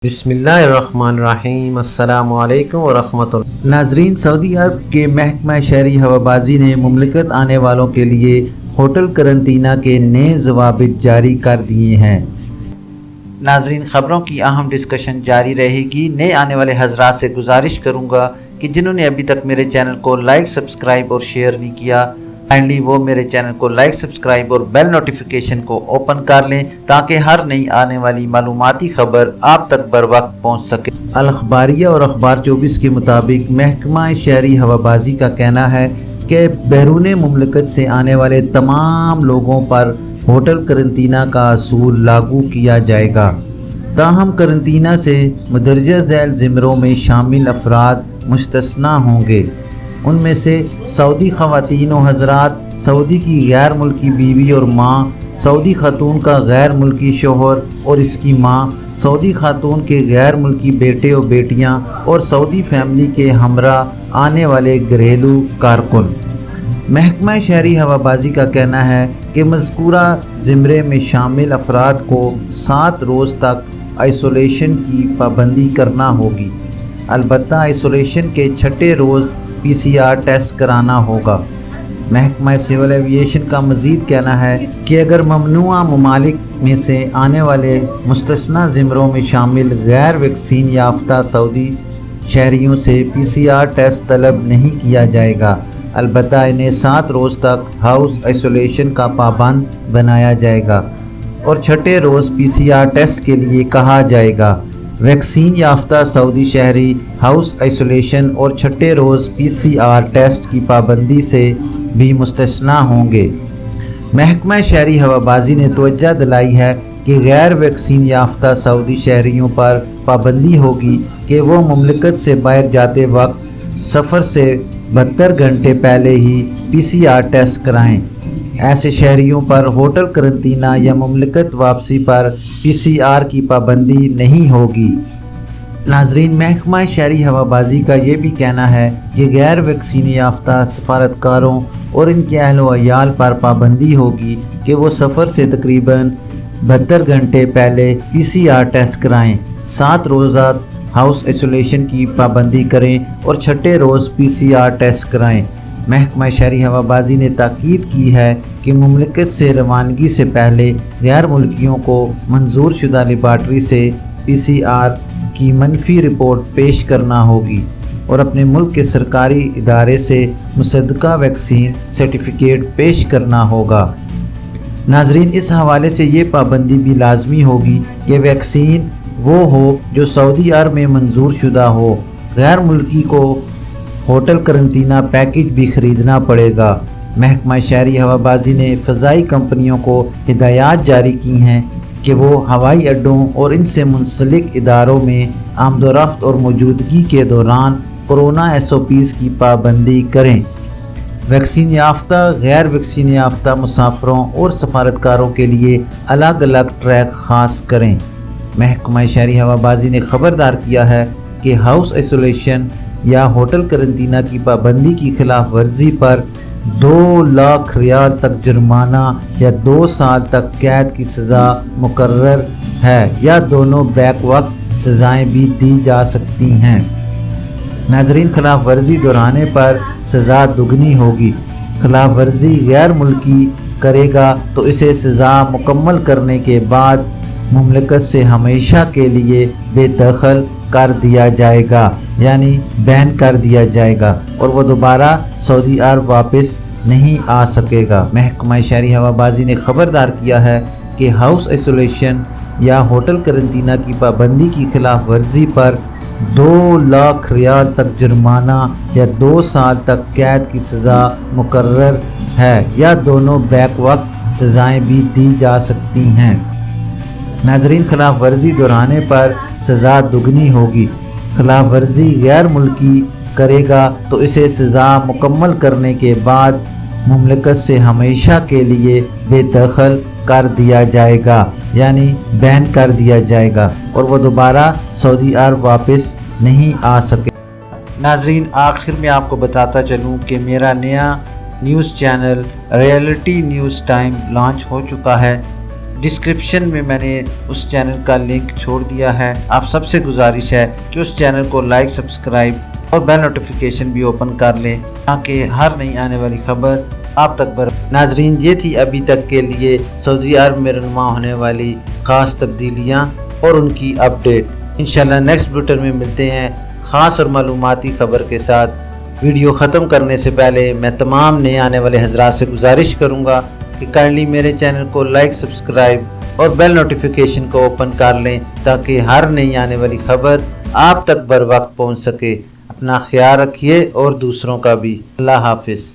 بسم اللہ الرحمن الرحیم۔ السلام علیکم ورحمۃ اللہ۔ ناظرین، سعودی عرب کے محکمہ شہری ہوابازی نے مملکت آنے والوں کے لیے ہوٹل قرنطینہ کے نئے ضوابط جاری کر دیے ہیں۔ ناظرین، خبروں کی اہم ڈسکشن جاری رہے گی۔ نئے آنے والے حضرات سے گزارش کروں گا کہ جنہوں نے ابھی تک میرے چینل کو لائک، سبسکرائب اور شیئر نہیں کیا، کائنڈلی وہ میرے چینل کو لائک، سبسکرائب اور بیل نوٹیفیکیشن کو اوپن کر لیں تاکہ ہر نئی آنے والی معلوماتی خبر آپ تک بر وقت پہنچ سکے۔ الاخباریہ اور اخبار 24 کے مطابق محکمہ شہری ہوابازی کا کہنا ہے کہ بیرون مملکت سے آنے والے تمام لوگوں پر ہوٹل قرنطینہ کا اصول لاگو کیا جائے گا، تاہم قرنطینہ سے مندرجہ ذیل زمروں میں شامل افراد مستثنیٰ ہوں گے۔ ان میں سے سعودی خواتین و حضرات، سعودی کی غیر ملکی بیوی اور ماں، سعودی خاتون کا غیر ملکی شوہر اور اس کی ماں، سعودی خاتون کے غیر ملکی بیٹے و بیٹیاں اور سعودی فیملی کے ہمراہ آنے والے گھریلو کارکن۔ محکمہ شہری ہوابازی کا کہنا ہے کہ مذکورہ زمرے میں شامل افراد کو 7 روز تک آئسولیشن کی پابندی کرنا ہوگی، البتہ آئسولیشن کے 6 روز PCR ٹیسٹ کرانا ہوگا۔ محکمہ سول ایوییشن کا مزید کہنا ہے کہ اگر ممنوعہ ممالک میں سے آنے والے مستثنیٰ زمروں میں شامل غیر ویکسین یافتہ سعودی شہریوں سے PCR ٹیسٹ طلب نہیں کیا جائے گا، البتہ انہیں 7 روز تک ہاؤس آئسولیشن کا پابند بنایا جائے گا اور 6 روز PCR ٹیسٹ کے لیے کہا جائے گا۔ ویکسین یافتہ سعودی شہری ہاؤس آئسولیشن اور 6 روز PCR ٹیسٹ کی پابندی سے بھی مستثنیٰ ہوں گے۔ محکمہ شہری ہوابازی نے توجہ دلائی ہے کہ غیر ویکسین یافتہ سعودی شہریوں پر پابندی ہوگی کہ وہ مملکت سے باہر جاتے وقت سفر سے 72 گھنٹے پہلے ہی PCR ٹیسٹ کرائیں۔ ایسے شہریوں پر ہوٹل قرنطینہ یا مملکت واپسی پر PCR کی پابندی نہیں ہوگی۔ ناظرین، محکمہ شہری ہوابازی کا یہ بھی کہنا ہے کہ غیر ویکسین یافتہ سفارتکاروں اور ان کے اہل و عیال پر پابندی ہوگی کہ وہ سفر سے تقریباً 72 گھنٹے پہلے PCR ٹیسٹ کرائیں، 7 روزہ ہاؤس آئسولیشن کی پابندی کریں اور 6 روز PCR ٹیسٹ کرائیں۔ محکمہ شہری ہوابازی نے تاکید کی ہے کہ مملکت سے روانگی سے پہلے غیر ملکیوں کو منظور شدہ لیبارٹری سے PCR کی منفی رپورٹ پیش کرنا ہوگی اور اپنے ملک کے سرکاری ادارے سے مصدقہ ویکسین سرٹیفکیٹ پیش کرنا ہوگا۔ ناظرین، اس حوالے سے یہ پابندی بھی لازمی ہوگی کہ ویکسین وہ ہو جو سعودی عرب میں منظور شدہ ہو۔ غیر ملکی کو ہوٹل قرنطینہ پیکج بھی خریدنا پڑے گا۔ محکمہ شہری ہوابازی نے فضائی کمپنیوں کو ہدایات جاری کی ہیں کہ وہ ہوائی اڈوں اور ان سے منسلک اداروں میں آمد و رفت اور موجودگی کے دوران کورونا SOPs کی پابندی کریں۔ ویکسین یافتہ، غیر ویکسین یافتہ مسافروں اور سفارتکاروں کے لیے الگ الگ ٹریک خاص کریں۔ محکمہ شہری ہوابازی نے خبردار کیا ہے کہ ہاؤس آئسولیشن یا ہوٹل قرنطینہ کی پابندی کی خلاف ورزی پر 2 لاکھ ریال تک جرمانہ یا 2 سال تک قید کی سزا مقرر ہے یا دونوں بیک وقت سزائیں بھی دی جا سکتی ہیں۔ ناظرین، خلاف ورزی دہرانے پر سزا دگنی ہوگی۔ خلاف ورزی غیر ملکی کرے گا تو اسے سزا مکمل کرنے کے بعد مملکت سے ہمیشہ کے لیے بے دخل کر دیا جائے گا، یعنی بین کر دیا جائے گا اور وہ دوبارہ سعودی عرب واپس نہیں آ سکے گا۔ محکمہ شہری ہوابازی نے خبردار کیا ہے کہ ہاؤس آئسولیشن یا ہوٹل قرنطینہ کی پابندی کی خلاف ورزی پر 2 لاکھ ریال تک جرمانہ یا 2 سال تک قید کی سزا مقرر ہے یا دونوں بیک وقت سزائیں بھی دی جا سکتی ہیں۔ ناظرین، خلاف ورزی دہرانے پر سزا دگنی ہوگی۔ خلاف ورزی غیر ملکی کرے گا تو اسے سزا مکمل کرنے کے بعد مملکت سے ہمیشہ کے لیے بے دخل کر دیا جائے گا، یعنی بین کر دیا جائے گا اور وہ دوبارہ سعودی عرب واپس نہیں آ سکے۔ ناظرین، آخر میں آپ کو بتاتا چلوں کہ میرا نیا news channel reality news time launch ہو چکا ہے۔ ڈسکرپشن میں میں نے اس چینل کا لنک چھوڑ دیا ہے۔ آپ سب سے گزارش ہے کہ اس چینل کو لائک، سبسکرائب اور بیل نوٹیفیکیشن بھی اوپن کر لیں تاکہ ہر نئی آنے والی خبر آپ تک ناظرین، یہ تھی ابھی تک کے لیے سعودی عرب میں رونما ہونے والی خاص تبدیلیاں اور ان کی اپڈیٹ۔ انشاءاللہ نیکسٹ بلیٹن میں ملتے ہیں خاص اور معلوماتی خبر کے ساتھ۔ ویڈیو ختم کرنے سے پہلے میں تمام نئے آنے والے حضرات سے گزارش کروں گا کہ کائنڈلی میرے چینل کو لائک، سبسکرائب اور بیل نوٹیفیکیشن کو اوپن کر لیں تاکہ ہر نئی آنے والی خبر آپ تک بر وقت پہنچ سکے۔ اپنا خیال رکھیے اور دوسروں کا بھی۔ اللہ حافظ۔